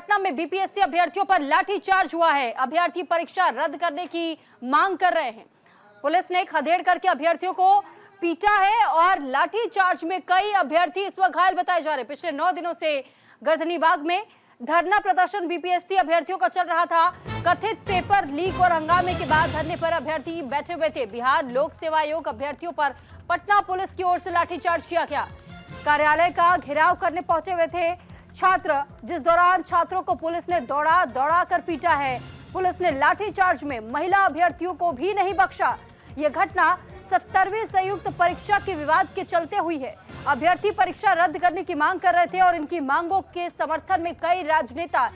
पटना में बीपीएससी अभ्यर्थियों पर लाठीचार्ज हुआ है। अभ्यर्थी परीक्षा रद्द करने की मांग कर रहे हैं। पुलिस ने खदेड़ करके अभ्यर्थियों को पीटा है और लाठीचार्ज में कई अभ्यर्थी इस वक्त घायल बताए जा रहे हैं। पिछले 9 दिनों से गर्दनीबाग में धरना प्रदर्शन बीपीएससी अभ्यर्थियों का चल रहा था। कथित पेपर लीक और हंगामे के बाद धरने पर अभ्यर्थी बैठे हुए थे। बिहार लोक सेवा आयोग अभ्यर्थियों पर पटना पुलिस की ओर से लाठीचार्ज किया गया। कार्यालय का घेराव करने पहुंचे हुए थे छात्र, जिस दौरान छात्रों को पुलिस ने दौड़ा कर पीटा है। पुलिस ने लाठीचार्ज में महिला अभ्यर्थियों को भी नहीं बख्शा। यह घटना 70वीं संयुक्त परीक्षा के विवाद के चलते हुई है। अभ्यर्थी परीक्षा रद्द करने की मांग कर रहे थे और इनकी मांगों के समर्थन में कई राजनेता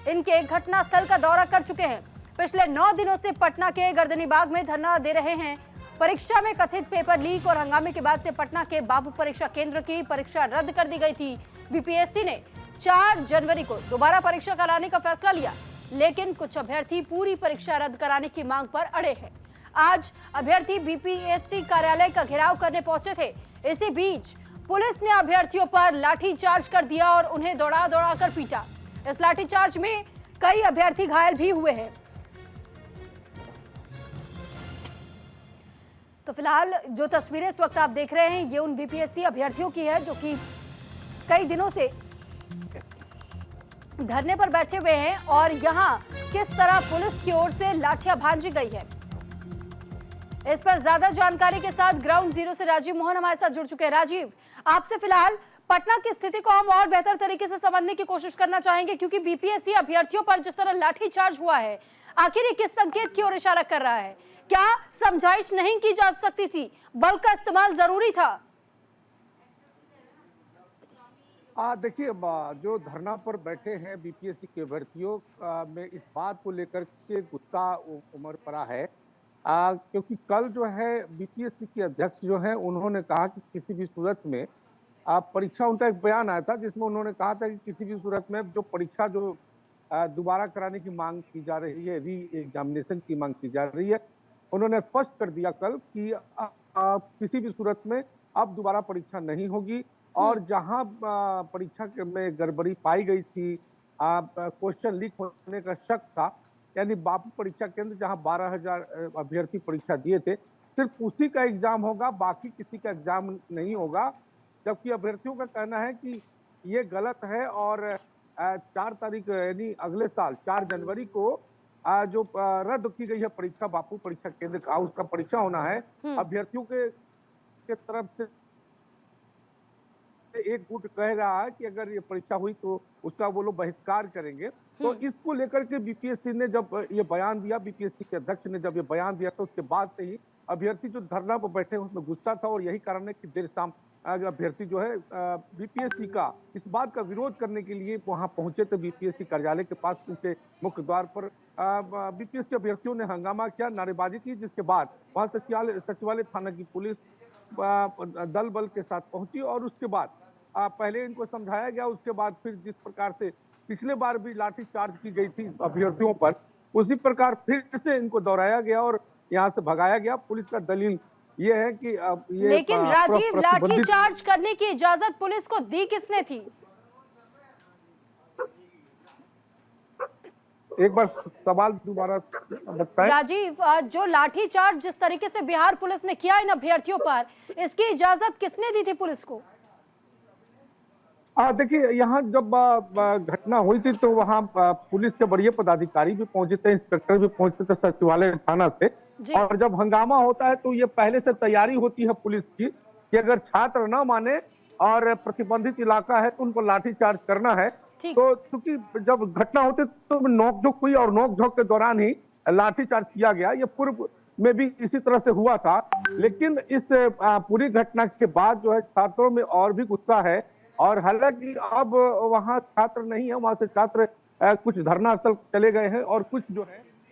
इनके घटनास्थल का दौरा कर चुके हैं। पिछले 9 दिनों से पटना के गर्दनीबाग में धरना दे रहे हैं। परीक्षा में कथित पेपर लीक और हंगामे के बाद से पटना के बाबू परीक्षा केंद्र की परीक्षा रद्द कर दी गई थी। बीपीएससी ने 4 जनवरी को दोबारा परीक्षा कराने का फैसला लिया, लेकिन कुछ अभ्यर्थी पूरी परीक्षा रद्द कराने की मांग पर अड़े हैं। आज अभ्यर्थी बीपीएससी कार्यालय का घेराव करने पहुंचे थे। इसी बीच पुलिस ने अभ्यर्थियों पर लाठीचार्ज कर दिया और उन्हें दौड़ा कर पीटा। इस लाठीचार्ज में कई अभ्यर्थी घायल भी हुए हैं। तो फिलहाल जो तस्वीरें इस वक्त आप देख रहे हैं, ये उन बीपीएससी अभ्यर्थियों की है जो कि कई दिनों से धरने पर बैठे हुए हैं और यहां किस तरह पुलिस की ओर से लाठियां भांजी गई है, इस पर ज्यादा जानकारी के साथ ग्राउंड जीरो से राजीव मोहन हमारे साथ जुड़ चुके हैं। राजीव, आपसे फिलहाल पटना की स्थिति को हम और बेहतर तरीके से समझने की कोशिश करना चाहेंगे, क्योंकि बीपीएससी अभ्यर्थियों पर जिस तरह लाठीचार्ज हुआ है, आखिर ये किस संकेत की ओर इशारा कर रहा है? क्या समझाइश नहीं की जा सकती थी, बल का इस्तेमाल जरूरी था? देखिए, जो धरना पर बैठे हैं बीपीएससी के अभ्यर्थियों में इस बात को लेकर के गुस्सा उमड़ पड़ा है, क्योंकि कल जो है बीपीएससी के अध्यक्ष जो है उन्होंने कहा कि किसी भी सूरत में परीक्षा, उनका एक बयान आया था जिसमें उन्होंने कहा था कि किसी भी सूरत में जो परीक्षा जो दोबारा कराने की मांग की जा रही है, री एग्जामिनेशन की मांग की जा रही है, उन्होंने स्पष्ट कर दिया कल कि किसी भी सूरत में अब दोबारा परीक्षा नहीं होगी। और जहां परीक्षा में गड़बड़ी पाई गई थी, क्वेश्चन लीक होने का शक था, यानी बापू परीक्षा केंद्र जहां 12,000 अभ्यर्थी परीक्षा दिए थे, सिर्फ उसी का एग्जाम होगा, बाकी किसी का एग्जाम नहीं होगा। जबकि अभ्यर्थियों का कहना है कि ये गलत है और 4 तारीख यानी अगले साल 4 जनवरी को जो रद्द की गई है परीक्षा बापू परीक्षा केंद्र का, उसका परीक्षा होना है। अभ्यर्थियों के तरफ से एक गुट कह रहा है कि अगर ये परीक्षा हुई तो उसका वो लोग बहिष्कार करेंगे। तो इसको लेकर के बीपीएससी ने जब ये बयान दिया, बीपीएससी के अध्यक्ष ने जब ये बयान दिया, तो उसके बाद से ही अभ्यर्थी जो धरना पर बैठे उसमें गुस्सा था। और यही कारण है कि देर शाम अभ्यर्थी जो है बीपीएससी का इस बात का विरोध करने के लिए वहां पहुंचे थे बीपीएससी कार्यालय के पास, उनके मुख्य द्वार पर बीपीएससी अभ्यर्थियों ने हंगामा किया, नारेबाजी की, जिसके बाद वहां सचिवालय थाना की पुलिस दल बल के साथ पहुंची और उसके बाद पहले इनको समझाया गया। उसके बाद फिर जिस प्रकार से पिछले बार भी लाठी चार्ज की गई थी अभ्यर्थियों पर, उसी प्रकार फिर से इनको दोहराया गया और यहाँ से भगाया गया। पुलिस का दलील ये है कि ये लेकिन राजीव, लाठी चार्ज करने की इजाजत पुलिस को दी किसने थी? एक बार सवाल दोबारा बताएं। राजीव, जो लाठी चार्ज जिस तरीके से बिहार पुलिस ने किया इन अभ्यर्थियों पर, इसकी इजाजत किसने दी थी पुलिस को? देखिए, यहाँ जब घटना हुई थी तो वहाँ पुलिस के बड़े पदाधिकारी भी पहुंचे थे, इंस्पेक्टर भी पहुंचे थे सचिवालय थाना से। और जब हंगामा होता है तो ये पहले से तैयारी होती है पुलिस की कि अगर छात्र ना माने और प्रतिबंधित इलाका है तो उनको लाठीचार्ज करना है। तो क्योंकि जब घटना होती तो नोकझोंक हुई और नोकझोंक के दौरान ही लाठीचार्ज किया गया। ये पूर्व में भी इसी तरह से हुआ था, लेकिन इस पूरी घटना के बाद जो है छात्रों में और भी गुस्सा है। और हालांकि अब वहां छात्र नहीं है, वहां से छात्र कुछ धरना स्थल चले गए हैं और कुछ जो है